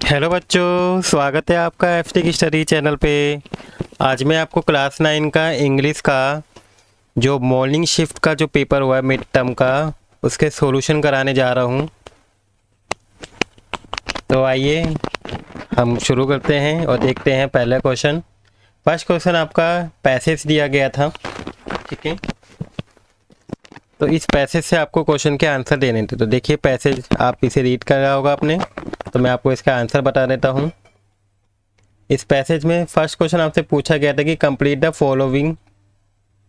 Hello बच्चों, स्वागत है आपका एफटी की स्टडी चैनल पे। आज मैं आपको क्लास 9 का इंग्लिश का जो मॉर्निंग शिफ्ट का जो पेपर हुआ है मिड टर्म का, उसके सॉल्यूशन कराने जा रहा हूँ। तो आइए हम शुरू करते हैं और देखते हैं पहला क्वेश्चन। फर्स्ट क्वेश्चन आपका पैसेज दिया गया था, ठीक है। तो इस पैसेज से आपको क्वेश्चन के आंसर देने थे। तो देखिए पैसेज आप इसे रीड कर रहा होगा आपने, तो मैं आपको इसका आंसर बता देता हूँ। इस पैसेज में फर्स्ट क्वेश्चन आपसे पूछा गया था कि complete the following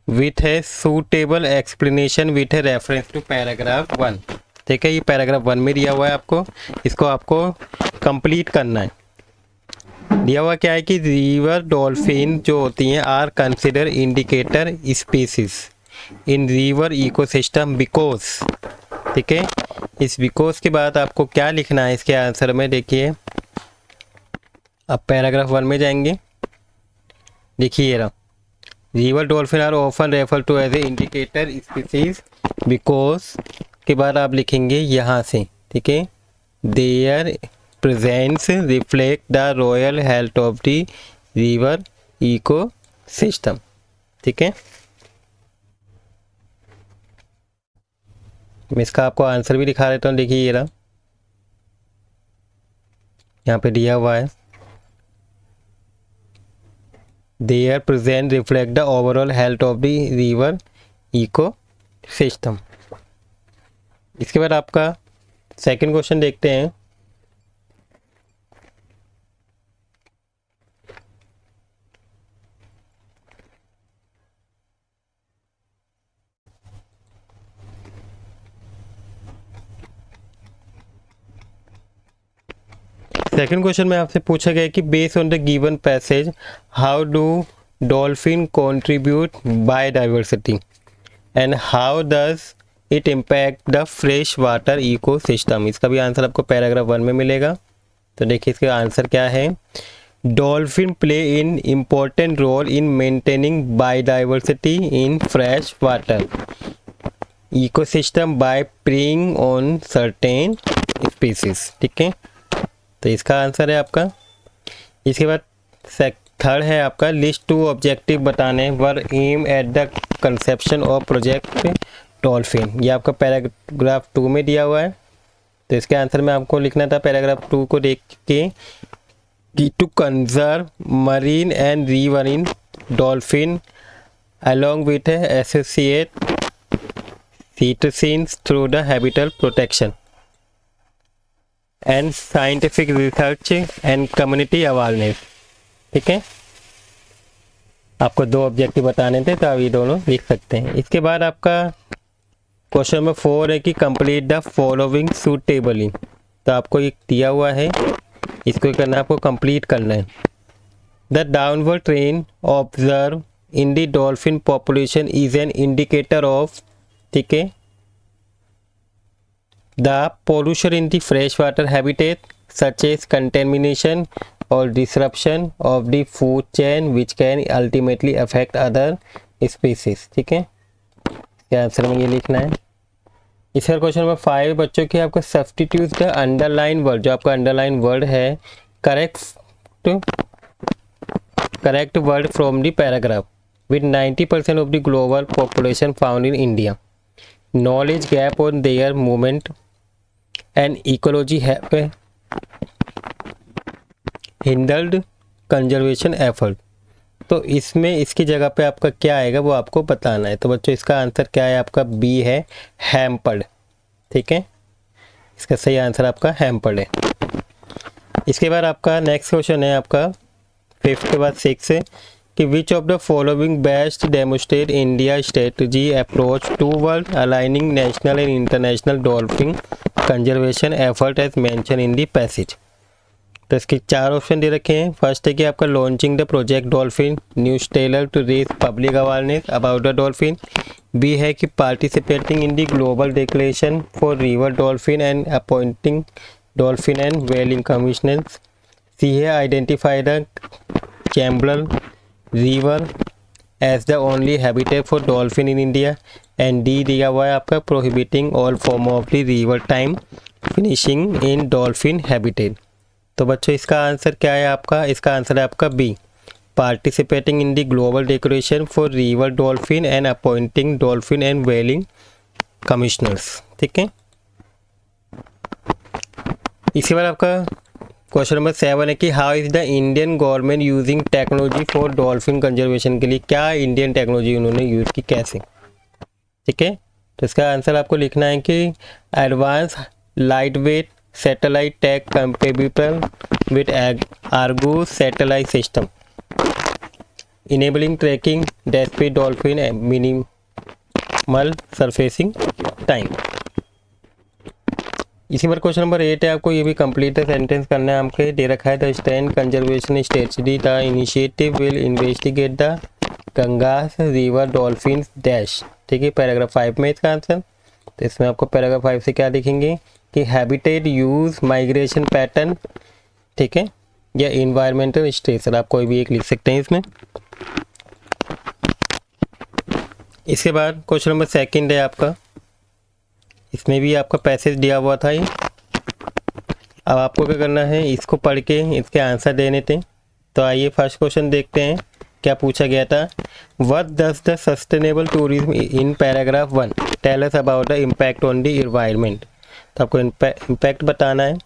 with a suitable explanation with a reference to paragraph 1। ठीक है, ये पैराग्राफ 1 में दिया हुआ है आपको, इसको आपको कंप्लीट करना है। दिया हुआ क्या है कि रिवर डॉल्फिन जो होती हैं are consider indicator species in river ecosystem because. ठीक है, इस बिकॉज के बाद आपको क्या लिखना है इसके आंसर में। देखिए अब पैराग्राफ 1 में जाएंगे। देखिए ये रहा, river dolphin are often refer to as a indicator species because के बाद आप लिखेंगे यहाँ से, ठीक है, their presence reflect the royal health of the river ecosystem. ठीक है, मैं इसका आपको आंसर भी दिखा देता हूँ। देखिए ये रहा, यहाँ पे दिया हुआ है their present reflect the overall health of the river ecosystem. इसके बाद आपका सेकंड क्वेश्चन देखते हैं। सेकंड क्वेश्चन में आपसे पूछा गया कि based on the given passage how do dolphin contribute biodiversity and how does it impact the fresh water ecosystem. इसका भी आंसर आपको पैराग्राफ 1 में मिलेगा। तो देखिए इसका आंसर क्या है। Dolphin play in important role in maintaining biodiversity in fresh water ecosystem by preying on certain species. ठीक है, तो इसका आंसर है आपका। इसके बाद थर्ड है आपका लिस्ट टू ऑब्जेक्टिव बताने were aim at the conception of project dolphin. ये आपका पैराग्राफ 2 में दिया हुआ है। तो इसके आंसर में आपको लिखना था पैराग्राफ 2 को देख के कि to conserve marine and riverine dolphin along with associate citizens through the habitat protection and scientific research and community awareness. ठीक है, आपको 2 ऑब्जेक्टिव बताने थे, तो आप ये दोनों लिख सकते हैं। इसके बाद आपका क्वेश्चन नंबर 4 है कि कंप्लीट द फॉलोइंग सूटेबली। तो आपको एक दिया हुआ है, इसको करना है, आपको कंप्लीट करना है। The downward trend observe in the dolphin population is an indicator of, ठीक है, the pollution in the freshwater habitat such as contamination or disruption of the food chain which can ultimately affect other species। ठीक है, इसके answer में ये लिखना है। इसका क्वेश्चन नंबर 5 बच्चों की आपका सब्स्टिट्यूट द अंडरलाइन वर्ड, जो आपका अंडरलाइन वर्ड है correct word from the paragraph with 90% of the global population found in India, knowledge gap on their movement and ecology have hindered conservation effort। तो इसमें इसकी जगह पे आपका क्या आएगा वो आपको बताना है। तो बच्चों इसका आंसर क्या है आपका, बी है हैम्पर्ड। ठीक है, इसका सही आंसर आपका हैम्पर्ड है। इसके बाद आपका नेक्स्ट क्वेश्चन है आपका 5th के बाद 6 है कि which of the following best demonstrate India strategy approach toward aligning national and international dolphin conservation effort as mention in the passage. तो इसके 4 ऑप्शन दे रखे हैं। फर्स्ट है कि आपका launching the project dolphin newsletter to raise public awareness about the dolphin. B है कि participating in the global declaration for river dolphin and appointing dolphin and whaling commissioners. C है identify the Chambal river as the only habitat for dolphin in India. And D दिया हुआ है आपका prohibiting all form of the riverine fishing in dolphin habitat. तो बच्चों इसका answer क्या है आपका? इसका आंसर है आपका B, participating in the global decoration for river dolphin and appointing dolphin and whaling commissioners. ठीक है, इसी बार आपका क्वेश्चन नंबर 7 है कि how is the Indian government using technology for dolphin conservation के लिए क्या इंडियन टेक्नोलॉजी उन्होंने यूज़ की, कैसे? ठीक है, तो इसका आंसर आपको लिखना है कि advance lightweight satellite tech compatible with Argos satellite system enabling tracking despite dolphin minimal surfacing time. इसी पर क्वेश्चन नंबर 8 है, आपको ये भी कंप्लीट सेंटेंस करना है। आपके दे रखा है the stand conservation strategy the initiative will investigate the Ganges river dolphin dash. ठीक है, पैराग्राफ 5 में इसका आंसर। तो इसमें आपको पैराग्राफ 5 से क्या लिखेंगे कि हैबिटेट यूज माइग्रेशन पैटर्न, ठीक है, या इन्वायरमेंटल स्ट्रेस, आप कोई भी एक लिख सकते हैं इसमें। इसके बाद क्वेश्चन नंबर 2 है आपका, इसमें भी आपका पैसेज दिया हुआ था ये। अब आपको क्या करना है, इसको पढ़ के इसके आंसर देने थे। तो आइए फर्स्ट क्वेश्चन देखते हैं क्या पूछा गया था। What does the sustainable tourism in paragraph 1 tell us about the impact on the environment. तो आपको इम्पैक्ट बताना है।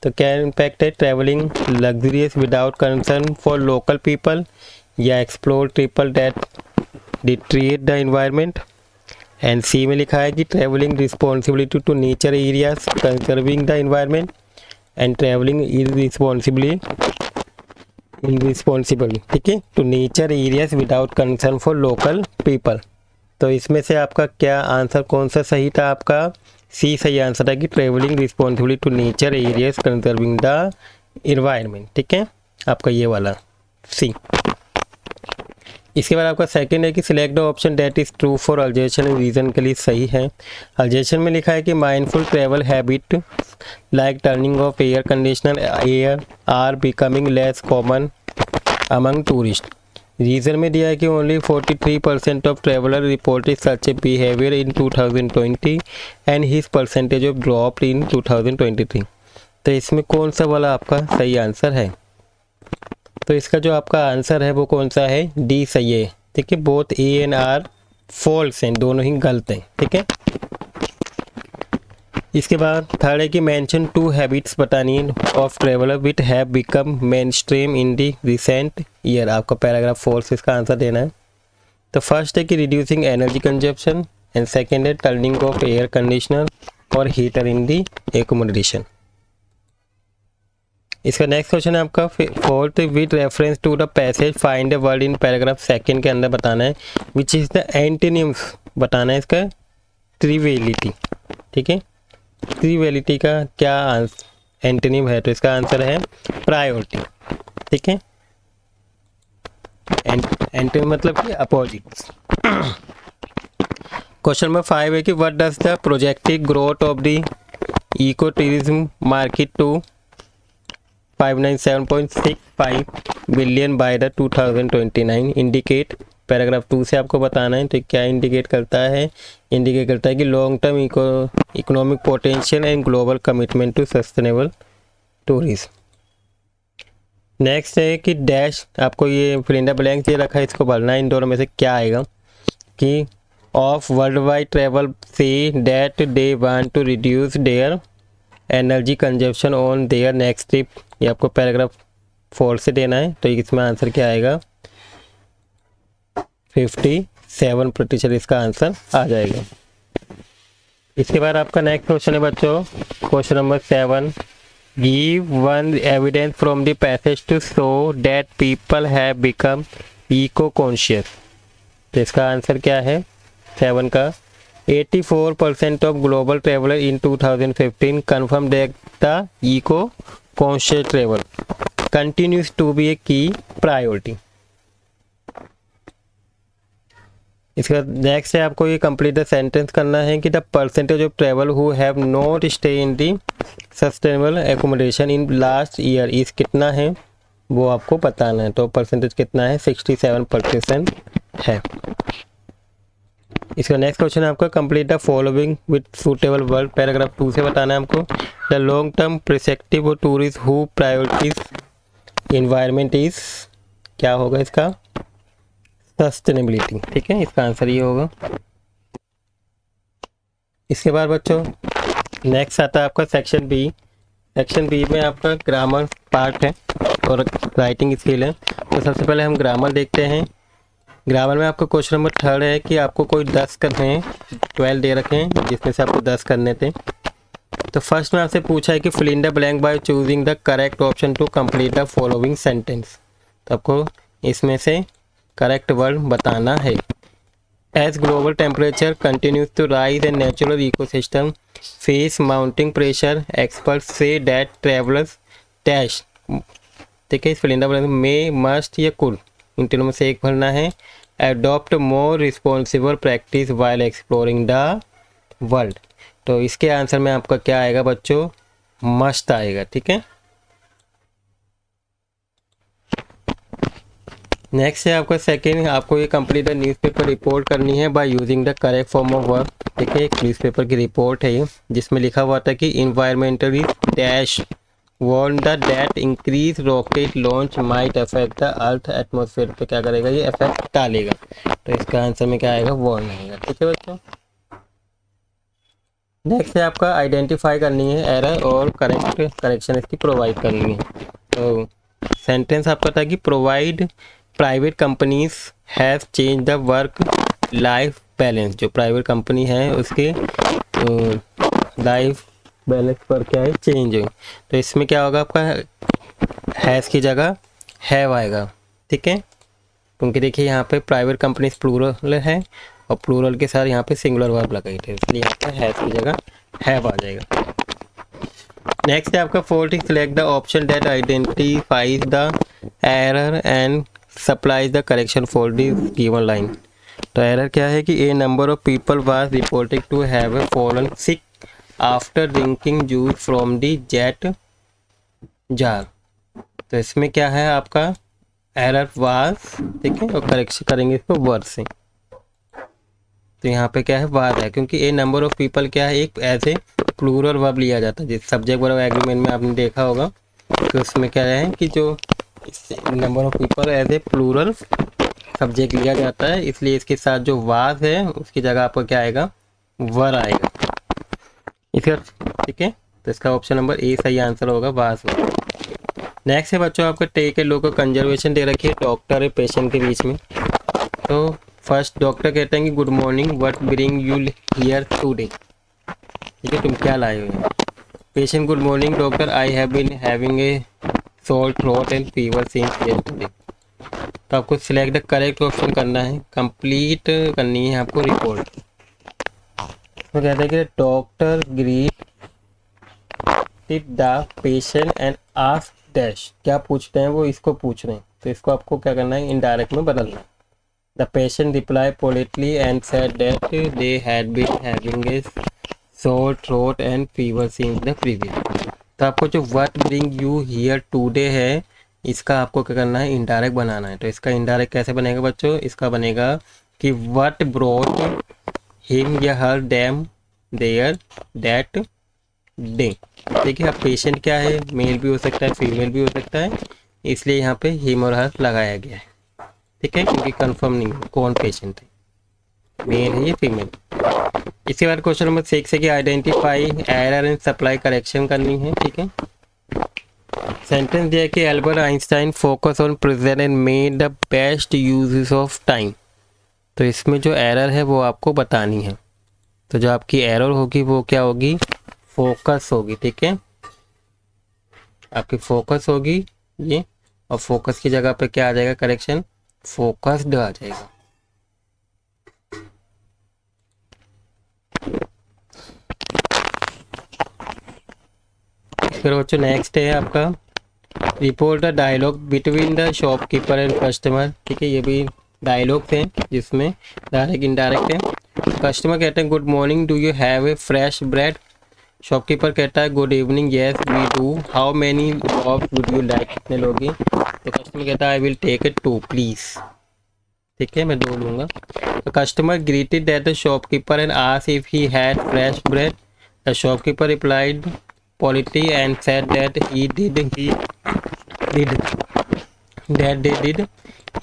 तो क्या इम्पैक्ट है? Travelling luxurious without concern for local people, या explore trips that deteriorate the environment. And C में लिखा है कि travelling responsibility to nature areas conserving the environment and travelling irresponsible, ठीक है, to nature areas without concern for local people. तो इसमें से आपका क्या आंसर कौन सा सही था? आपका सी सही आंसर है कि travelling responsibility to nature areas conserving the environment. ठीक है, आपका ये वाला सी। इसके बाद आपका सेकंड है कि select the option that is true for allegation, reason के लिए सही है। अल्जेशन में लिखा है कि mindful travel habit like turning off air conditioner air are becoming less common among tourist. Reason में दिया है कि only 43% of traveller reported such a behaviour in 2020 and his percentage of drop in 2023। तो इसमें कौन सा वाला आपका सही आंसर है? तो इसका जो आपका आंसर है वो कौन सा है? डी सही है। ठीक है, both A and R false हैं, दोनों ही गलत हैं। ठीक है, इसके बाद थर्ड है कि मेंशन 2 हैबिट्स बतानी of traveller which have become main stream in the recent year. आपका पैराग्राफ 4 से इसका आंसर देना है। तो फर्स्ट है कि reducing energy consumption, and second है टर्निंग ऑफ एयर कंडीशनर और हीटर इन दी एकोमोडेशन। इसका नेक्स्ट क्वेश्चन है आपका fourth, with reference to the passage find the word in paragraph 2 के अंदर बताना है विच इज़ द एंटीनिम्स बताना है इसका ट्रिवियलिटी। ठीक है, ट्रिवियलिटी का क्या एंटीनिम है? तो इसका आंसर है प्रायोरिटी। ठीक है, एंटीनिम मतलब कि अपोजिट। क्वेश्चन नंबर 5 है कि what does the projected growth of the ecotourism market to 597.65 billion by the 2029 indicate. Paragraph 2 से आपको बताना है। तो क्या इंडिकेट करता है? इंडिकेट करता है कि long term economic potential and global commitment to sustainable tourism. Next है कि डैश, आपको ये फिलिंडर ब्लैंक दे रखा है, इसको भरना है। इन दोनों में से क्या आएगा कि ऑफ वर्ल्ड वाइड ट्रेवल से that they want to reduce their energy consumption on their next trip. ये आपको पैराग्राफ 4 से देना है। तो इसमें आंसर क्या आएगा? 57% इसका आंसर आ जाएगा। इसके बाद आपका नेक्स्ट क्वेश्चन है बच्चों, question number 7, give one evidence from the passage to show that people have become eco conscious. तो इसका आंसर क्या है 7 का? 84% of global traveler in 2015 confirmed that the eco-conscious travel continues to be a key priority. इसका next है आपको ये complete the sentence करना है कि the percentage of travel who have not stay in the sustainable accommodation in last year इस कितना है वो आपको बताना है। तो परसेंटेज कितना है? 67% है। इसका नेक्स्ट क्वेश्चन है आपका complete the following with suitable word. Paragraph 2 से बताना है हमको। The long term perspective of tourist who priorities environment is, क्या होगा इसका, सस्टेनेबिलिटी। ठीक है, इसका आंसर ये होगा। इसके बाद बच्चों नेक्स्ट आता है आपका सेक्शन बी। सेक्शन बी में आपका ग्रामर पार्ट है और राइटिंग स्किल है। तो सबसे पहले हम ग्रामर देखते हैं। ग्रामर में आपका क्वेश्चन नंबर 3 है कि आपको कोई 10 करने हैं, 12 दे रखे हैं जिसमें से आपको 10 करने थे। तो फर्स्ट में आपसे पूछा है कि fill in the blank by choosing the correct option to complete the following sentence. तो आपको इसमें से करेक्ट वर्ड बताना है। As global temperature continues to rise and natural ecosystem face mounting pressure, experts say that travelers dash, ठीक है, इस fill in the blank may, must या could इन तीनों में से एक भरना है। adopt more responsible practice while exploring the world। तो इसके आंसर में आपका क्या आएगा बच्चों, मस्ट आएगा। ठीक है, नेक्स्ट है आपका सेकंड, आपको ये कंप्लीट न्यूज़पेपर रिपोर्ट करनी है by using the correct form of verb. ठीक है, एक न्यूज़पेपर की रिपोर्ट है ये जिसमें लिखा हुआ था कि environmentally dash warn the that increase rocket launch might affect the earth atmosphere. पे क्या करेगा, ये इफेक्ट डालेगा। तो इसका आंसर में क्या आएगा, वार्न आएगा। ठीक है बच्चों, नेक्स्ट है आपका आइडेंटिफाई करनी है एरर और करेक्शन इसकी प्रोवाइड करनी है। तो सेंटेंस आपका था कि provide private companies have change the work life balance. जो प्राइवेट कंपनी है उसके लाइफ बैलेंस पर क्या है, चेंज है। तो इसमें क्या होगा, आपका हैज़ की जगह हैव आएगा। ठीक है, क्योंकि देखिए यहाँ पे प्राइवेट कंपनीज प्लूरल है और प्लूरल के साथ यहाँ पे सिंगुलर वर्ब लगाई थे, इसलिए यहाँ पे हैज़ की जगह हैव आ जाएगा। नेक्स्ट है आपका fourth, select the option that identifies the error and supplies the correction for the given line. तो एरर क्या है कि a number of people was reported to have fallen sick after drinking juice from the jet jar. तो इसमें क्या है आपका error was, ठीक है, और करेक्शन करेंगे इसको वर्ड से। तो यहाँ पे क्या है, वाज है, क्योंकि ए नंबर ऑफ पीपल क्या है, एक ऐसे प्लूरल वर्ब लिया जाता है। जिस सब्जेक्ट वर्ब एग्रीमेंट में आपने देखा होगा कि उसमें क्या है कि जो number of people as a plural subject लिया जाता है, इसलिए इसके साथ जो वाज है उसकी जगह आपको क्या आएगा, वर आएगा। इसका ठीक है, तो इसका ऑप्शन नंबर ए सही आंसर होगा, वाज। नेक्स्ट है बच्चों आपका टेक ए लोग कंजर्वेशन दे रखी है डॉक्टर और पेशेंट के बीच में। तो फर्स्ट डॉक्टर कहते हैं कि good morning, what bring you here today. ठीक है, तुम क्या लाए हो। Patient, good morning doctor, I have been having a sore throat and fever since yesterday. तो आपको सिलेक्ट द करेक्ट ऑप्शन करना है, कंप्लीट करनी है आपको रिपोर्ट। तो कहते हैं कि doctor greet the patient and ask dash, क्या पूछते हैं वो इसको पूछ रहे हैं, तो इसको आपको क्या करना है, इनडायरेक्ट में बदलना है। The patient reply politely and said that they had been having a sore throat and fever since the previous. तो आपको जो what bring you here today है, इसका आपको क्या करना है, इनडायरेक्ट बनाना है। तो इसका इनडायरेक्ट कैसे बनेगा बच्चों, इसका बनेगा कि व्हाट ब्रॉट हिम या हर डैम देयर दैट डे। देखिए अब पेशेंट क्या है, मेल भी हो सकता है फीमेल भी हो सकता है, इसलिए यहाँ पे हिम और हर लगाया गया है। ठीक है, क्योंकि कंफर्म नहीं है कौन पेशेंट है, मेल है या फीमेल। इसके बाद क्वेश्चन नंबर 6 है कि identify error and supply correction करनी है। ठीक है, सेंटेंस दिया कि Albert Einstein focus on present and made the best uses of time. तो इसमें जो एरर है वो आपको बतानी है। तो जो आपकी एरर होगी वो क्या होगी, फोकस होगी। ठीक है, आपकी फोकस होगी ये, और फोकस की जगह पे क्या आ जाएगा, करेक्शन फोकस्ड आ जाएगा। फिर बच्चों नेक्स्ट है आपका report the dialogue between the shopkeeper and customer. ठीक है, ये भी डायलॉग थे जिसमें डायरेक्ट इनडायरेक्ट है। कस्टमर कहते हैं good morning, do you have a fresh bread. Shopkeeper कहता है good evening, yes we do, how many of would you like, कितने लोग हैं। तो कस्टमर कहता है I will take it 2 please. ठीक है, मैं 2 लूँगा। तो customer greeted that the shopkeeper and asked if he had fresh bread. The shopkeeper replied politely and said that he did that they did.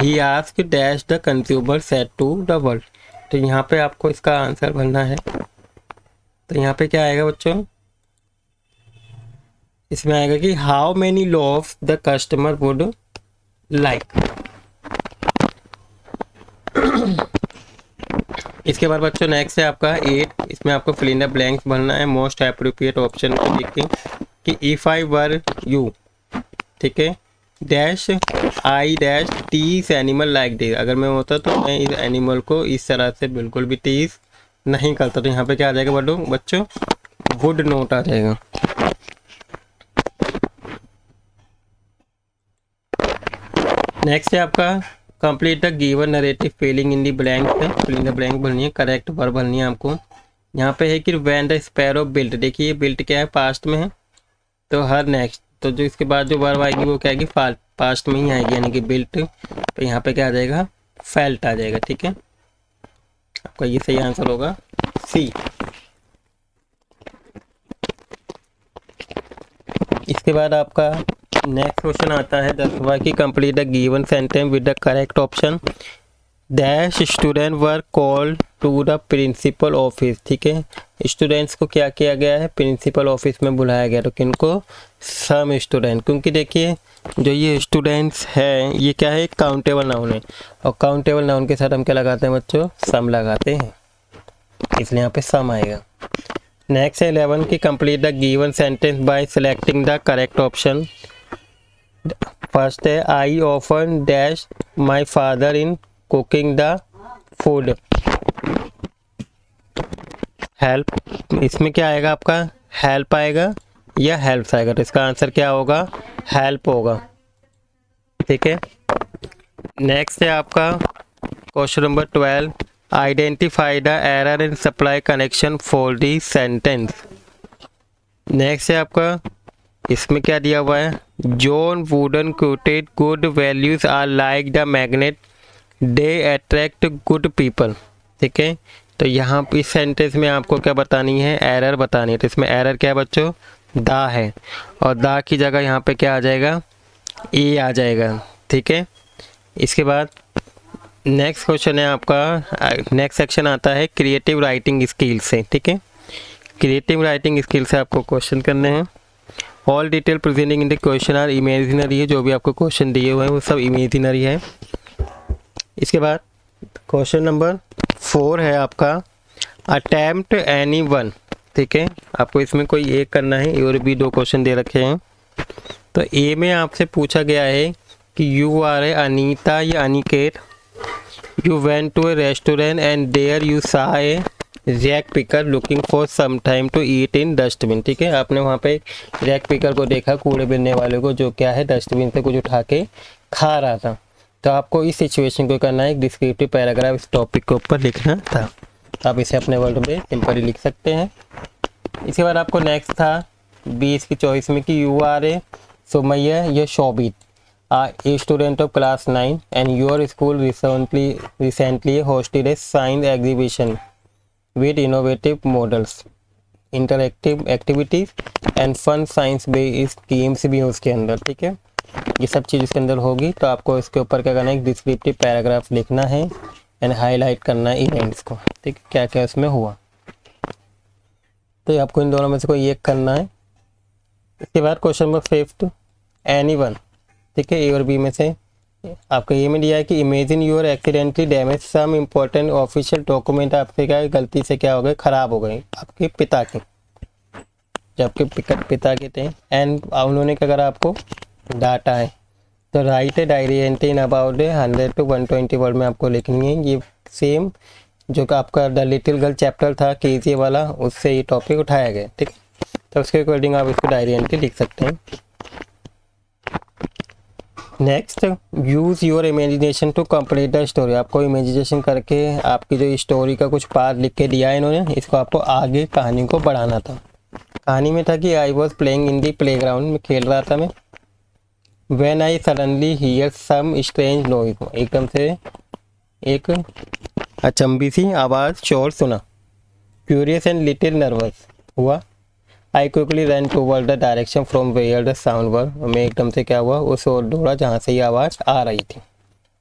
He asked dash the consumer said to the world। तो यहाँ पे आपको इसका answer भरना है। तो यहाँ पे क्या आएगा बच्चों, इसमें आएगा कि how many loaves the customer would like. इसके बाद बच्चों नेक्स्ट है आपका 8। इसमें आपको फिल इन द ब्लैंक्स भरना है। मोस्ट एप्रोप्रिएट ऑप्शन को देख के कि इफ आई वर यू, ठीक है, dash I dash tease animal like this. अगर मैं होता तो मैं इस एनिमल को इस तरह से बिल्कुल भी टीज नहीं करता। तो यहाँ पे क्या आ जाएगा बच्चों, वुड नोट आ जाएगा। नेक्स्ट है आपका complete the given narrative filling in the blank है। फिल इन द ब्लैंक भरनी है, करेक्ट वर्ब भरनी है आपको। यहाँ पे है कि व्हेन द स्पैरो बिल्ट। देखिए बिल्ट क्या है, पास्ट में है, तो हर नेक्स्ट, तो जो इसके बाद जो वर्ब आएगी वो क्या आएगी, पास्ट में ही आएगी, यानी कि बिल्ट। तो यहाँ पे क्या आ जाएगा, फेल्ट आ जाएगा। ठीक है, आपका ये सही आंसर होगा सी। इसके बाद आपका नेक्स्ट क्वेश्चन आता है 10वां की complete the given sentence with the correct option. Dash student were called to the principal office. ठीक है, स्टूडेंट्स को क्या किया गया है, प्रिंसिपल ऑफिस में बुलाया गया। तो किनको, सम स्टूडेंट, क्योंकि देखिए जो ये स्टूडेंट्स है ये क्या है, काउंटेबल नाउन है, और काउंटेबल नाउन के साथ हम क्या लगाते हैं बच्चों, सम लगाते हैं, इसलिए यहाँ पे सम आएगा। नेक्स्ट है 11 की complete the given sentence by selecting the correct option. First है I often dash my father in cooking the food. Help, इसमें क्या आएगा आपका, हेल्प आएगा या हेल्प्स आएगा। तो इसका आंसर क्या होगा, हेल्प होगा। ठीक है, नेक्स्ट है आपका question number 12। Identify the error in supply connection for the sentence. Next है आपका, इसमें क्या दिया हुआ है, John Wooden quoted good values are like the magnet they attract good people. ठीक है, तो यहाँ इस सेंटेंस में आपको क्या बतानी है, एरर बतानी है। तो इसमें एरर क्या है बच्चों, दा है, और दा की जगह यहाँ पे क्या आ जाएगा, ए आ जाएगा। ठीक है, इसके बाद नेक्स्ट क्वेश्चन है आपका, नेक्स्ट सेक्शन आता है क्रिएटिव राइटिंग स्किल से। ठीक है, क्रिएटिव राइटिंग स्किल से आपको क्वेश्चन करने हैं। All detail presenting in the question are imaginary है, जो भी आपको क्वेश्चन दिए हुए हैं वो सब इमेजिनरी है। इसके बाद क्वेश्चन नंबर 4 है आपका अटेम्प्ट एनी वन। ठीक है, आपको इसमें कोई एक करना है, और भी 2 क्वेश्चन दे रखे हैं। तो ए में आपसे पूछा गया है कि यू आर ए अनीता या Aniket, you went to a restaurant and there you saw a rag picker looking for some time to eat in dustbin. ठीक है, आपने वहाँ पे रैक पिकर को देखा, कूड़े बिनने वाले को, जो क्या है डस्टबिन से कुछ उठा के खा रहा था। तो आपको इस सिचुएशन को करना है, एक डिस्क्रिप्टिव पैराग्राफ इस टॉपिक के ऊपर लिखना था। आप इसे अपने वर्ड में सिंपली लिख सकते हैं। इसके बाद आपको नेक्स्ट था 20 की चॉइस में कि यू आर ए सुमैया या शोभित a student of class 9 and your school recently hosted a science exhibition with innovative models, interactive activities and fun science based games भी उसके अंदर। ठीक है, ये सब चीज़ इसके अंदर होगी। तो आपको इसके ऊपर क्या करना है, एक डिस्क्रिप्टिव पैराग्राफ लिखना है एंड हाईलाइट करना है इवेंट्स को। ठीक है, क्या क्या उसमें हुआ। तो आपको इन दोनों में से कोई एक करना है। इसके बाद क्वेश्चन नंबर 5 एनी वन। ठीक है, ए और बी में से आपको ये में दिया है कि imagine you're accidentally damage some important official document. आपके क्या गलती से क्या हो गए, ख़राब हो गए आपके पिता के, जब आपके पिता के थे, एंड उन्होंने क्या करा, आपको डाटा है। तो right a diary entry in about 100 to 120 word में आपको लिखनी है। ये सेम जो कि आपका द लिटिल गर्ल चैप्टर था केजी वाला, उससे ये टॉपिक उठाया गया। ठीक, तो उसके अकॉर्डिंग आप इसको डायरी एंट्री लिख सकते हैं। Next, use your imagination to complete the story. आपको इमेजिनेशन करके आपकी जो स्टोरी का कुछ पार्ट लिख के दिया है इन्होंने, इसको आपको आगे कहानी को बढ़ाना था। कहानी में था कि I was playing in the playground में खेल रहा था मैं, when I suddenly hear some strange noise, एकदम से एक अचंभी सी आवाज़ शोर सुना। क्यूरियस एंड लिटिल नर्वस हुआ। I quickly run toward the direction from where the sound were. मैं एकदम से क्या हुआ, उस ओर दौड़ा जहाँ से ये आवाज़ आ रही थी,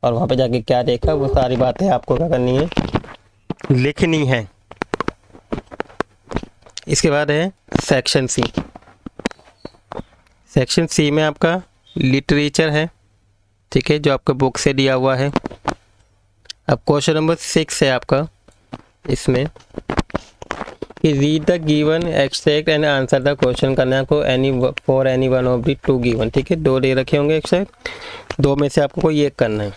और वहाँ पे जाके क्या देखा, वो सारी बातें आपको क्या करनी है, लिखनी है। इसके बाद है सेक्शन सी। सेक्शन सी में आपका लिटरेचर है, ठीक है, जो आपका बुक से दिया हुआ है। अब क्वेश्चन नंबर 6 है आपका, इसमें कि read the given extract and answer the question करना है आपको for any one of the two given, ठीक है। 2 दे रखे होंगे एक्सट्रैक्ट, 2 में से आपको कोई एक करना है।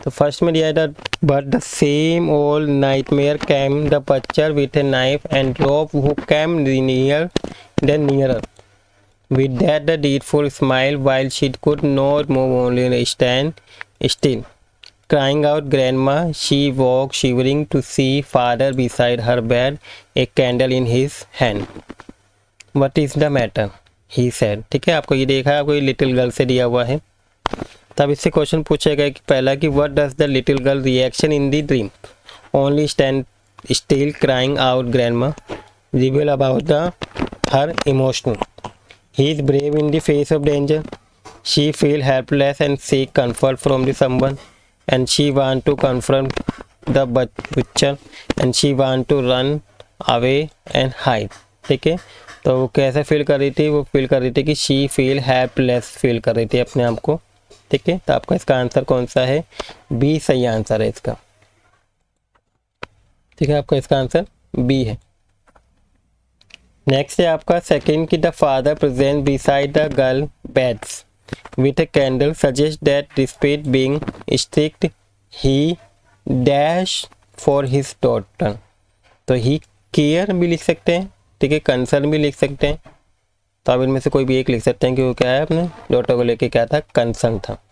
तो फर्स्ट में दिया है but the same old nightmare came the butcher with a knife and drop who came near then nearer with that the deedful smile while she could not move, only stand still, crying out grandma. She woke shivering to see father beside her bed, a candle in his hand. What is the matter, he said. ठीक है, आपको ये देखा है, आपको ये little girl से दिया हुआ है। तब इससे क्वेश्चन पूछेगा कि पहला कि what does the little girl reaction in the dream, only stand still, crying out grandma, reveal about the her emotional. He is brave in the face of danger. She feel helpless and seek comfort from the someone, and she want to confront the butcher, and she want to run away and hide. ठीक है, तो वो कैसे feel कर रही थी, वो feel कर रही थी कि she feel helpless फील कर रही थी अपने आप को, ठीक है। तो आपका इसका आंसर कौन सा है, बी सही आंसर है इसका, ठीक है, आपका इसका आंसर बी है। नेक्स्ट है आपका सेकंड की the father present beside the girl beds with a candle suggest that despite being strict he dash for his daughter. तो ही केयर भी लिख सकते हैं, ठीक है, कंसर्न भी लिख सकते हैं। तो आप इनमें से कोई भी एक लिख सकते हैं कि वो क्या है, अपने डॉटर को लेके क्या था, कंसर्न था।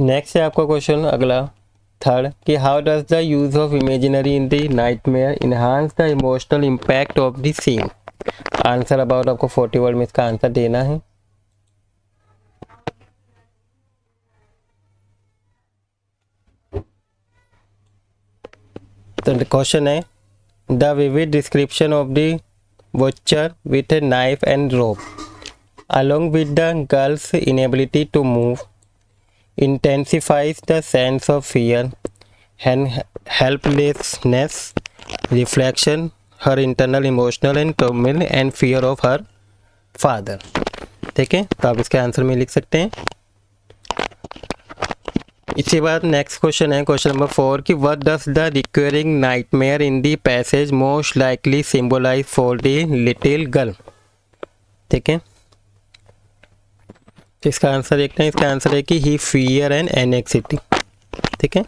नेक्स्ट है आपका क्वेश्चन अगला थर्ड कि how does the use of imaginary in the nightmare enhance the emotional impact of the scene. Answer about आपको 40 वर्ड में इसका आंसर देना है। तो क्वेश्चन है the vivid description of the butcher with a knife and rope along with the girl's inability to move intensifies the sense of fear and helplessness, reflection her internal emotional and turmoil and fear of her father। ठीक है, तो आप इसके answer में लिख सकते हैं। इसके बाद नेक्स्ट क्वेश्चन है क्वेश्चन नंबर 4 कि what does the recurring nightmare in the passage most likely symbolize for the little girl. ठीक है, इसका आंसर देखते हैं। इसका आंसर है कि ही फियर एंड एनेक्सिटी। ठीक है,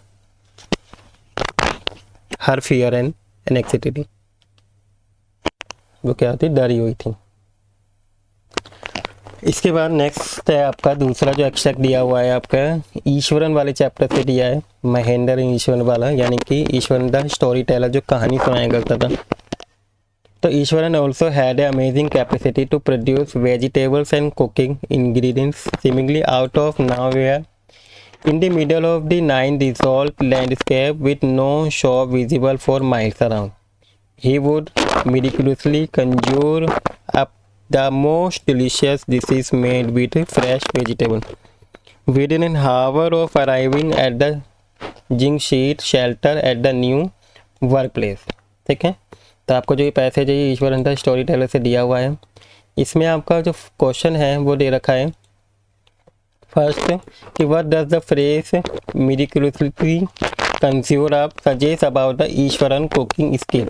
हर फियर एंड एनेक्सिटी, वो क्या होती, डरी हुई थी। इसके बाद नेक्स्ट है आपका दूसरा जो एक्सट्रैक्ट दिया हुआ है आपका ईश्वरन वाले चैप्टर से दिया है, महेंद्र ईश्वरन वाला, यानी कि ईश्वरन द स्टोरी टेलर जो कहानी सुनाया करता था। तो Iswaran also had a amazing capacity to produce vegetables and cooking ingredients seemingly out of nowhere in the middle of the nine desolate landscape with no shop visible for miles around. He would miraculously conjure up the most delicious dishes made with fresh vegetable within an hour of arriving at the Jingsheet shelter at the new workplace। ठीक है, तो आपको जो ये passage है ये Eswaran the story teller से दिया हुआ है। इसमें आपका जो क्वेश्चन है वो दे रखा है फर्स्ट कि what does the phrase miraculously conjure up suggest about the Iswaran cooking skill.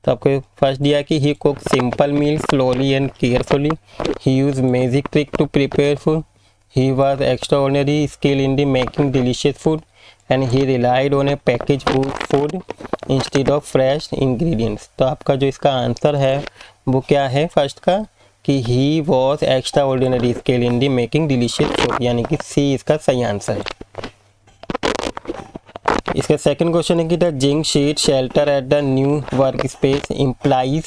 तो आपको फर्स्ट दिया कि he cook simple meal slowly and carefully, he use magic trick to prepare food, he was extraordinary skill in the making delicious food and he relied on a package food instead of fresh ingredients. तो आपका जो इसका answer है वो क्या है first का कि he was extra ordinary skill in the making delicious food, यानी कि सी इसका सही आंसर है। इसका सेकंड क्वेश्चन है कि the zinc sheet shelter at the new work space implies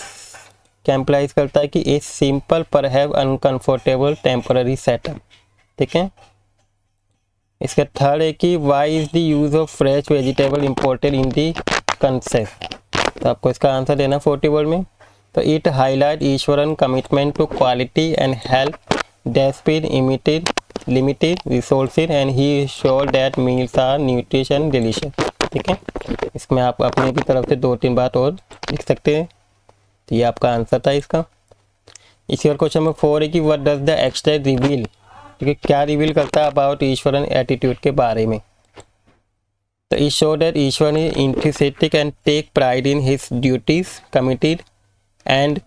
क्या इम्प्लाइज करता है कि ए सिंपल पर हैव अनकंफर्टेबल टेम्पररी सेटअप, ठीक है। इसका थर्ड है कि why is the use of fresh vegetable imported in the concept, तो आपको इसका आंसर देना 40 वर्ड में। तो it highlight Iswaran commitment to quality and health despite limited resources and he sure that meals are nutrition delicious, ठीक है। इसमें आप अपने की तरफ से 2-3 बात और लिख सकते हैं। तो ये आपका आंसर था इसका। इसी और क्वेश्चन नंबर 4 है कि what does the extract reveal, ठीक है, क्या रिवील करता है अबाउट ईश्वरन एटीट्यूड के बारे में। तो it show that Ishwar is enthusiastic and take pride in his duties, committed and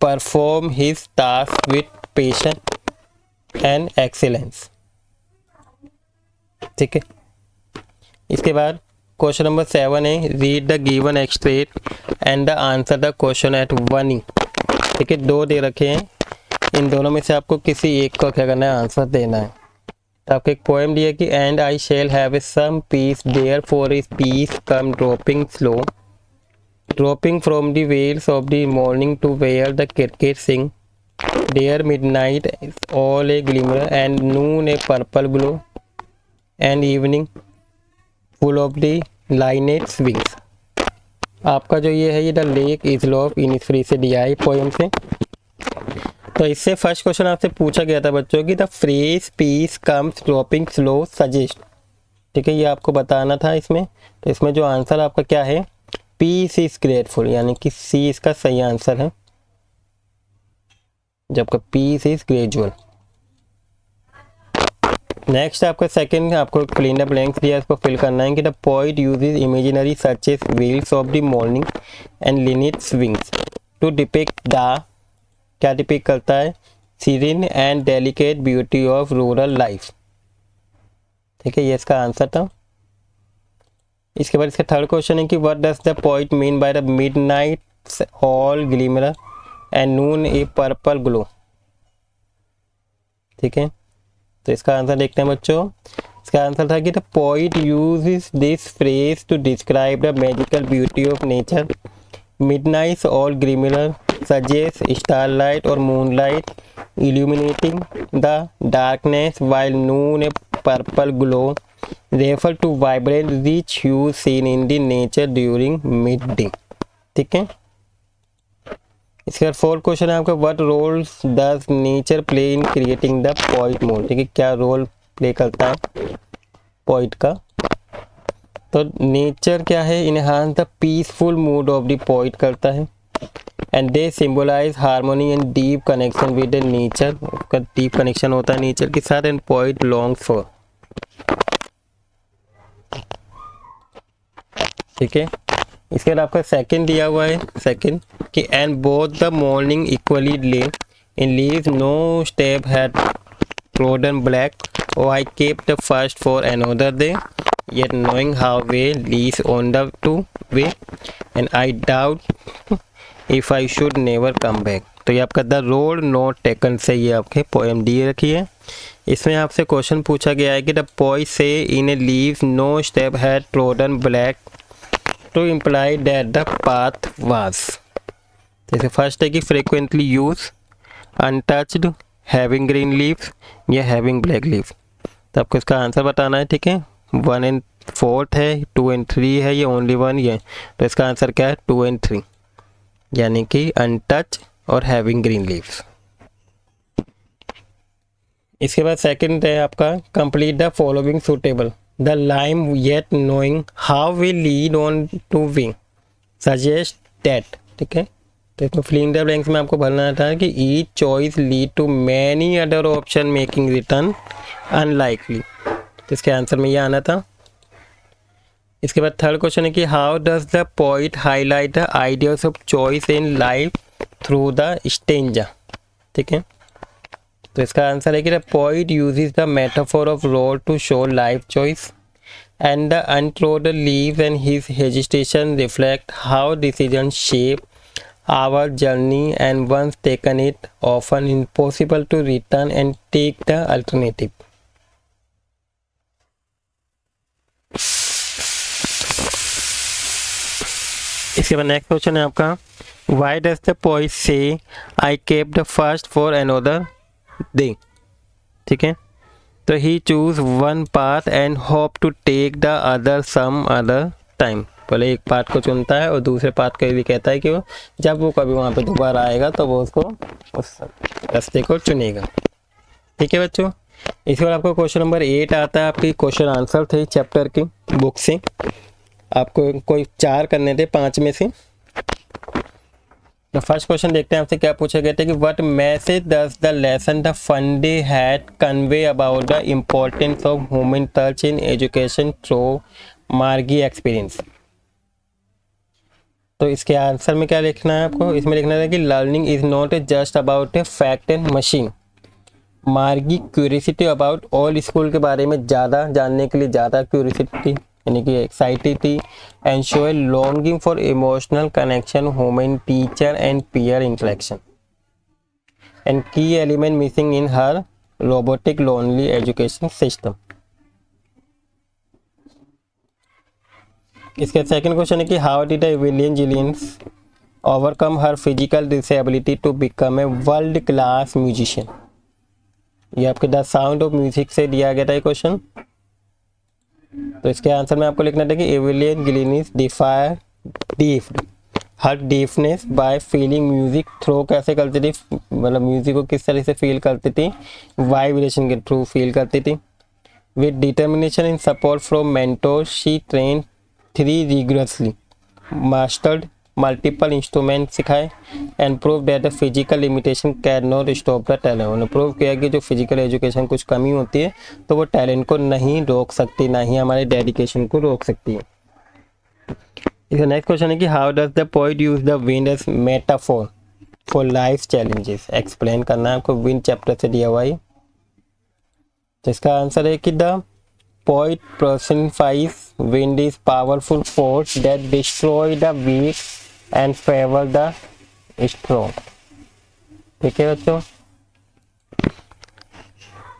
perform his task with patience and excellence, ठीक है। इसके बाद क्वेश्चन नंबर 7 है read the given extract and the answer the question at 1 ठीक है। 2 दे रखे हैं, इन दोनों में से आपको किसी एक को क्या करना है, आंसर देना है। तो आपको एक पोएम दिया कि and I shall have a some peace there for is peace come dropping slow, dropping from the veils of the morning to where the cricket sing, there midnight all a glimmer and noon a purple glow and evening full of the linnets wings. आपका जो ये है ये the lake isle of Innisfree से दिया है poem से। तो इससे फर्स्ट क्वेश्चन आपसे पूछा गया था बच्चों की the phrase peace comes dropping slow suggest, ठीक है, ये आपको बताना था इसमें। तो इसमें जो आंसर आपका क्या है, पीस इज ग्रेटफुल, यानी कि सी इसका सही आंसर है, जबकि पीस इज ग्रेजुअल। नेक्स्ट आपका सेकंड, आपको फिल इन द ब्लैंक्स दिया, इसको फिल करना है कि the poet uses imaginary such as wheels of the morning and linnets wings to depict the, क्या डिपिक्ट करता है, serene and delicate beauty of rural life, ठीक है, ये इसका आंसर था। इसके बाद इसका थर्ड क्वेश्चन है कि what does the poet mean by the midnight all glimmer and noon a purple glow, ठीक है। तो इसका आंसर देखते हैं बच्चों। इसका आंसर था कि the poet uses this phrase to describe the magical beauty of nature, midnight all glimmer suggests starlight or moonlight illuminating the darkness, while noon a purple glow refer to vibrant rich hues seen in the nature during midday, ठीक है। इसके बाद fourth question है आपका what role does nature play in creating the poet mood, ठीक है, क्या role play करता है पोइट का। तो नेचर क्या है, enhance the peaceful mood off the poet करता है, and they symbolise harmony and deep connection with the nature, उसका डीप कनेक्शन होता है नेचर के साथ, एंड पोइट लॉन्ग्स फॉर, ठीक है। इसके बाद आपका सेकंड दिया हुआ है, सेकंड कि and both the morning equally lay in leaves no step had trodden black, oh I kept the first for another day yet knowing how way leads on the to way and I doubt if I should never come back। तो ये आपका the road not taken से ये आपके poem दी रखी है। इसमें आपसे क्वेश्चन पूछा गया है कि the poet say in a leave no step had trodden black to imply that the path was. जैसे फर्स्ट है कि frequently use, untouched, having green leaves या हैविंग ब्लैक लीव्स। तो आपको इसका आंसर बताना है, ठीक है। 1 and 4 है, 2 and 3 है, ये ओनली 1 ये, तो इसका आंसर क्या है 2 and 3, यानी कि अनटच और हैविंग ग्रीन लीव्स। इसके बाद सेकंड है आपका complete the following suitable, the lime yet knowing how we lead on to wing suggest that, ठीक है। तो इसमें फिलिंग द ब्लैंक्स में आपको भरना था कि each choice lead to many other option making return unlikely, तो इसके आंसर में ये आना था। इसके बाद थर्ड क्वेश्चन है कि how does the poet highlight the ideas of choice in life through the stanza, ठीक है। तो इसका आंसर है कि the poet uses the metaphor of road to show life choice and the untrodden leaves and his hesitation reflect how decision shape our journey and once taken it often impossible to return and take the alternative. इसके बाद next question है आपका, why does the poet say I kept the first for another day. ठीक है, तो he choose one path and hope to take the other some other time. पहले एक part को चुनता है और दूसरे पार्ट के लिए कहता है कि वो जब वो कभी वहाँ पे दोबारा आएगा तो वो उसको उस रास्ते को चुनेगा। ठीक है बच्चों, इसके बाद आपको क्वेश्चन नंबर 8 आता है, आपकी क्वेश्चन आंसर थे चैप्टर की बुक से, आपको कोई 4 करने थे 5 में से। तो फर्स्ट क्वेश्चन देखते हैं आपसे क्या पूछा गया था कि what message does the lesson the fun they had convey about the importance of human touch in education through Margie experience. तो इसके आंसर में क्या लिखना है आपको, इसमें लिखना है कि learning is not just about a fact and machine. मार्गी क्यूरियोसिटी अबाउट ऑल स्कूल के बारे में ज़्यादा जानने के लिए ज़्यादा क्यूरियोसिटी यानी कि excited and show a longing for emotional connection human teacher and peer interaction and key element missing in her robotic lonely education system. इसका सेकंड क्वेश्चन है कि how did Evelyn Glennie's overcome her physical disability to become a world class musician. ये आपके the sound of music से दिया गया था ये क्वेश्चन। तो इसके आंसर में आपको लिखना था कि Evelyn Glennie's defier defied her deafness by feeling music through. कैसे करती थी, मतलब म्यूजिक को किस तरह से फील करती थी, वाइब्रेशन के थ्रू फील करती थी। With determination in support from mentor she train 3 rigorously, mastered multiple instruments सिखाए and prove that the physical limitation can not stop the talent. उन्होंने प्रूव किया कि जो फिजिकल एजुकेशन कुछ कमी होती है तो वो टैलेंट को नहीं रोक सकती, ना ही हमारे डेडिकेशन को रोक सकती है। इसका नेक्स्ट क्वेश्चन है कि how does the poet use the wind as metaphor for life challenges. Explain करना है आपको, विंड चैप्टर से दिया हुआ है। तो इसका आंसर है कि the poet personifies wind is powerful force that destroy the weak and favor the strong। ठीक है बच्चों,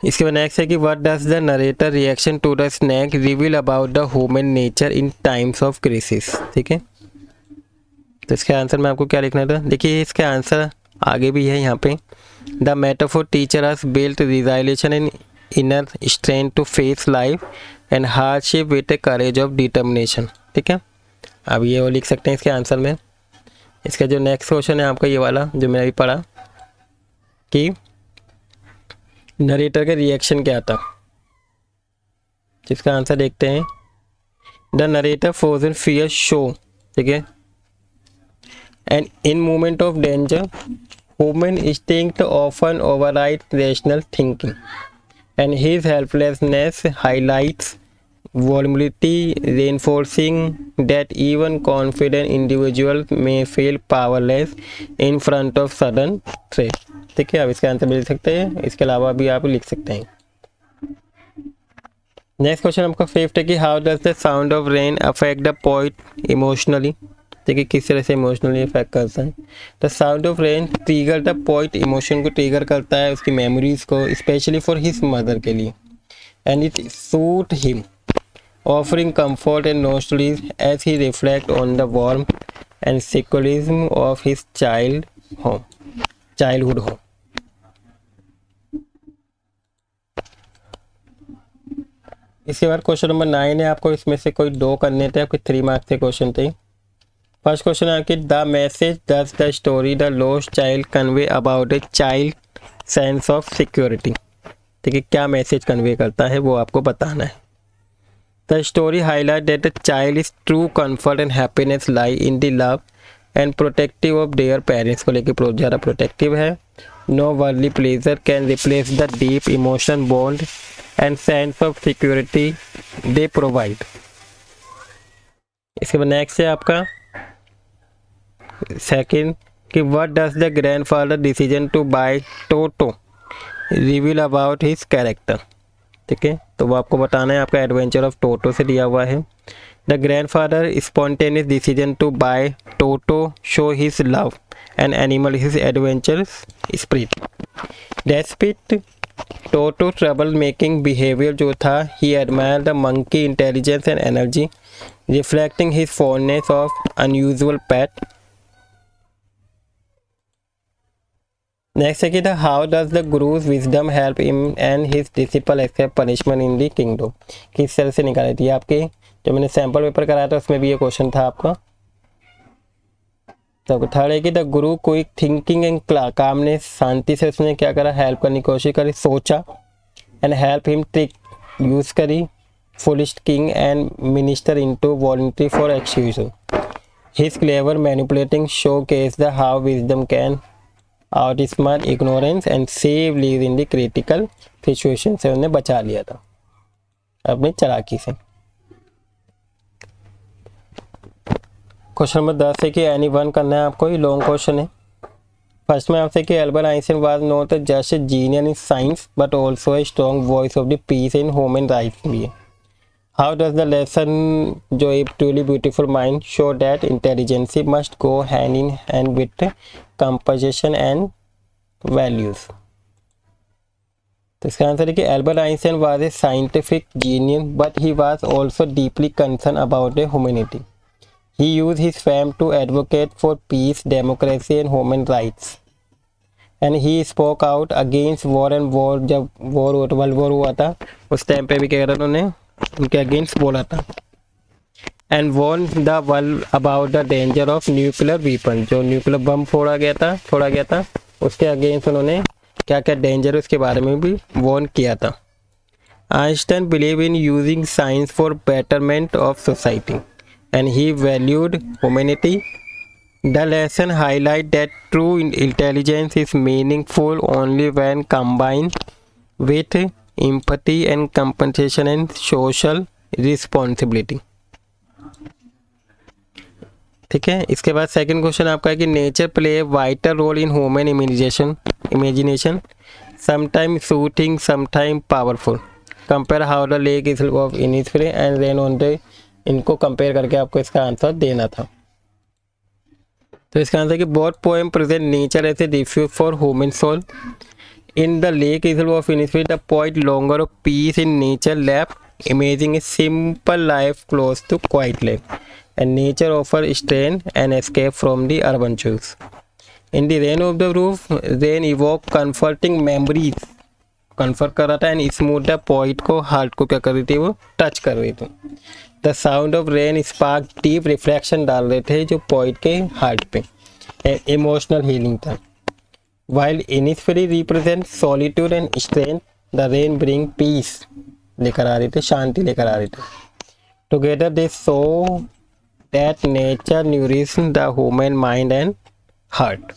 इसके बाद नेक्स्ट है कि what does the narrator reaction to the snake reveal about the human nature in times of crisis। ठीक है, तो इसके आंसर में आपको क्या लिखना था, देखिए इसके आंसर आगे भी है यहाँ पे। the metaphor teacher has built resilience and inner strength to face life and hardship with a courage of determination। ठीक है, अब ये वो लिख सकते हैं इसके आंसर में। इसका जो नेक्स्ट क्वेश्चन है आपका ये वाला जो मैंने अभी पढ़ा कि नरेटर का रिएक्शन क्या था, जिसका आंसर देखते हैं। The narrator frozen fear show. ठीक है, and in moment of danger human instinct often override rational thinking and his helplessness highlights vulnerability, reinforcing that even confident individuals may feel powerless in front of sudden threat। ठीक है, अब इसका answer भी लिख सकते हैं, इसके अलावा भी आप लिख सकते हैं। नेक्स्ट क्वेश्चन आपका 5th है कि how does the sound of rain affect the poet emotionally. देखिए किस तरह से इमोशनली इफेक्ट करता है। The sound of rain trigger the poet, emotion को ट्रिगर करता है, उसकी मेमोरीज को, स्पेशली फॉर हिज मदर के लिए। And it suit him offering comfort and nostalgia as he reflect on the warmth and secularism of his childhood home. इसके बाद question number 9 है, आपको इसमें से कोई 2 करने थे, आपके 3 मार्क्स के क्वेश्चन थे। फर्स्ट क्वेश्चन है कि the message does the story the lost child convey about a child sense of security. ठीक है, क्या मैसेज कन्वे करता है वो आपको बताना है। The story highlight that the child is true comfort and happiness lie in the love and protective of their parents को लेकर ज़्यादा प्रोटेक्टिव है। No worldly pleasure can replace the deep emotion bond and sense of security they provide. इसके बाद next है आपका second कि what does the grandfather decision to buy Toto reveal about his character. ठीक है, तो वो आपको बताना है, आपका एडवेंचर ऑफ टोटो से दिया हुआ है। The grandfather spontaneous decision to buy Toto show his love and animal his adventurous spirit. Despite Toto trouble making behaviour जो था, he admire the monkey intelligence and energy reflecting his fondness of unusual pet. Next है कि था how does the guru's wisdom help him and his disciple escape punishment in the kingdom. किस तरह से निकाली थी आपके जो मैंने सैम्पल पेपर कराया था उसमें भी ये क्वेश्चन था आपका। तो थर्ड है कि the Guru quick thinking and calmness, शांति से उसने क्या करा, हेल्प करने की कोशिश करी, सोचा, and help him trick use करी foolish king and minister into voluntary for execution. His clever manipulating showcase the how wisdom can outsmart ignorance and save leave in the critical situation से उन्हें बचा लिया था अपनी चालाकी से। Question number 10 है कि एनी वन करना है आपको, ये लॉन्ग क्वेश्चन है। फर्स्ट में आपसे कि Albert Einstein was not just a genius in science but also a strong voice of the peace in human rights भी है। हाउ डज द लेसन जो a truly beautiful mind show that intelligence must go hand in hand with composition and values. तो इसका answer है कि Albert Einstein was a scientific genius but he was also deeply concern about the humanity. He used his fame to advocate for peace, democracy and human rights. And he spoke out against war and war, जब world war हुआ था उस time पे भी कह रहा उन्होंने उनके अगेंस्ट बोला था। And warned the world about the danger of nuclear weapon, जो न्यूक्लियर बम फोड़ा गया था उसके अगेंस्ट उन्होंने क्या क्या डेंजर उसके बारे में भी वार्न किया था। Einstein believed in using science for betterment of society. And he valued humanity. The lesson highlights that true intelligence is meaningful only when combined with empathy and compassion and social responsibility. ठीक है, इसके बाद second question आपका है कि nature play a vital role in human imagination sometime soothing sometime powerful. Compare how the lake is of Innisfree and rain on the, इनको कंपेयर करके आपको इसका आंसर देना था। तो इसका आंसर कि both poem present nature as a refuge for human soul. In the lake isle of Innisfree the poet longer of peace in nature left imaging a simple life close to quiet life and nature offer strain and escape from the urban choose. In the rain of the roof rain evoke comforting memories, comfort कर रहा था, and smooth the poet को heart को क्या कर रही थी, वो टच कर रही थी। The sound of rain spark deep reflection डाल रहे थे जो पोइट के हार्ट पे, इमोशनल हीलिंग था। While Innisfree represent solitude and strength, the rain bring peace लेकर आ रही थी, शांति लेकर आ रही थी। Together they show that nature nourish the human mind and heart.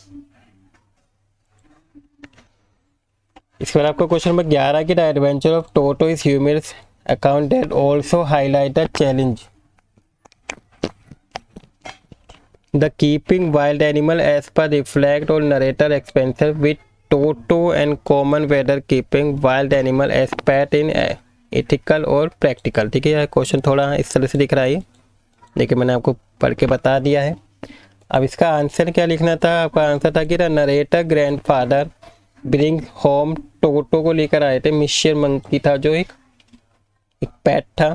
इसके बाद आपका क्वेश्चन नंबर 11 की the adventure of Toto is humorous account that also highlight the challenge. The keeping wild animal as per reflect or narrator expensive with Toto and common weather keeping wild animal as pet in ethical or practical. ठीक है, यह question थोड़ा इस तरह से दिख रहा है लेकिन मैंने आपको पढ़ के बता दिया है। अब इसका आंसर क्या लिखना था, आपका आंसर था कि the narrator grandfather bring home Toto को लेकर आए थे, मिशियर मंकी था जो एक पैट था।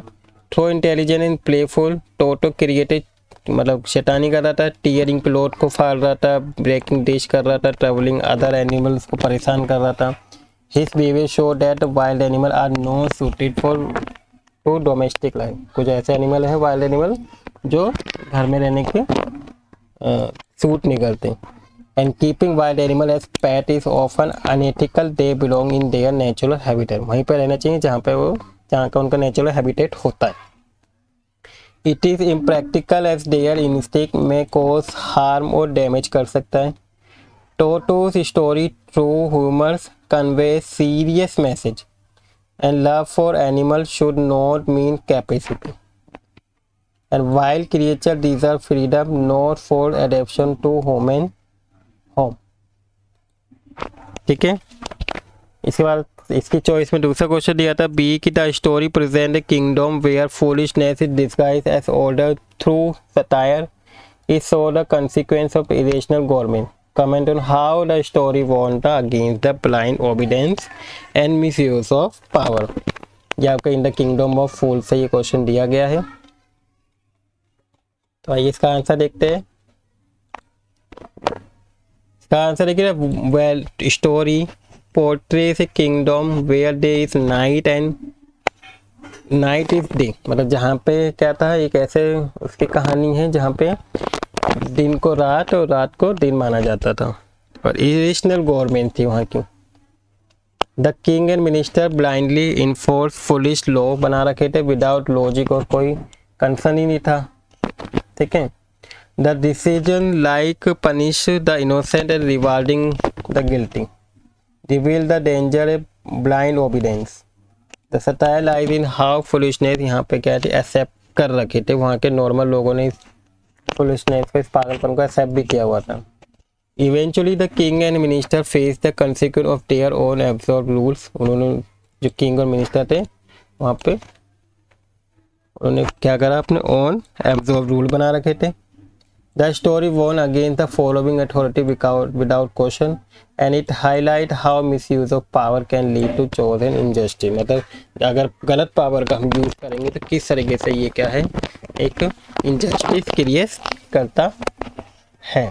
Through intelligent and playful Toto created, मतलब शैतानी कर रहा था, टीयरिंग प्लॉट को फाड़ रहा था, ब्रेकिंग डिश कर रहा था, ट्रेवलिंग अदर एनिमल्स को परेशान कर रहा था। His behaviour show that wild animal are not suited for to domestic life. कुछ ऐसे एनिमल है वाइल्ड एनिमल जो घर में रहने के सूट नहीं करते। And keeping wild animal as pet is often unethical, they belong in their natural habitat. वहीं पर रहना चाहिए जहाँ का उनका नेचुरल हैबिटेट होता है। It is impractical as their instinct में कोज हार्म और डैमेज कर सकता है। Toto's story through humours convey serious message and love for animal should not mean capacity and wild creature deserve freedom not for adoption to human home. ठीक है, इसके बाद इसकी चॉइस में दूसरा क्वेश्चन दिया था बी की the story present a kingdom where foolishness is disguised as order through satire is so the consequence of irrational government. Comment on how the story warned against the blind obedience and misuse of power. ये आपका in the kingdom of fool से ये question दिया गया है। तो आइए इसका आंसर देखते हैं। इसका आंसर देखिए, well story portrays a kingdom where day is night and night is day. मतलब जहाँ पे क्या था, एक ऐसे उसकी कहानी है जहाँ पे दिन को रात और रात को दिन माना जाता था, और इरेशनल गवर्नमेंट थी वहाँ की। The king and minister blindly enforce foolish law, बना रखे थे विदाउट लॉजिक, और कोई कंसर्न ही नहीं था, ठीक है। The decision like punish the innocent and rewarding the guilty, reveal the danger a blind obedience. The satire lies in how foolishness, यहाँ पे क्या थे, एक्सेप्ट कर रखे थे वहाँ के नॉर्मल लोगों ने इस फुलिशनेस को, इस पागलपन को एक्सेप्ट भी किया हुआ था। Eventually the king and minister face the consequence of their own absorb rules. उन्होंने, जो किंग और मिनिस्टर थे वहाँ पे, उन्होंने क्या करा, अपने ओन एब्जॉर्ब रूल बना रखे थे। The story warn against the following authority without question and it highlight how misuse of power can lead to chosen injustice. मतलब अगर गलत पावर का हम यूज़ करेंगे तो किस तरीके से ये क्या है, एक इनजस्टिस क्रिएट करता है,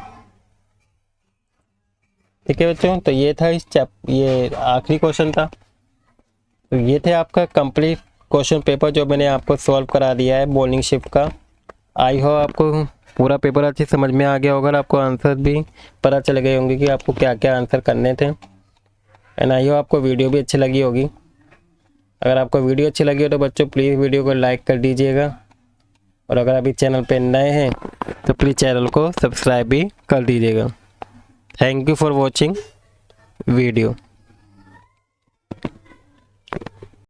ठीक है बच्चों। तो ये था ये आखिरी क्वेश्चन था। तो ये थे आपका कंप्लीट क्वेश्चन पेपर जो मैंने आपको सॉल्व करा दिया है मॉर्निंग शिफ्ट का। आई होप आपको पूरा पेपर अच्छे समझ में आ गया होगा, आपको आंसर भी पता चल गए होंगे कि आपको क्या क्या आंसर करने थे। एंड आई होप आपको वीडियो भी अच्छी लगी होगी। अगर आपको वीडियो अच्छी लगी हो तो बच्चों प्लीज़ वीडियो को लाइक कर दीजिएगा, और अगर अभी चैनल पे नए हैं तो प्लीज़ चैनल को सब्सक्राइब भी कर दीजिएगा। Thank you for watching video.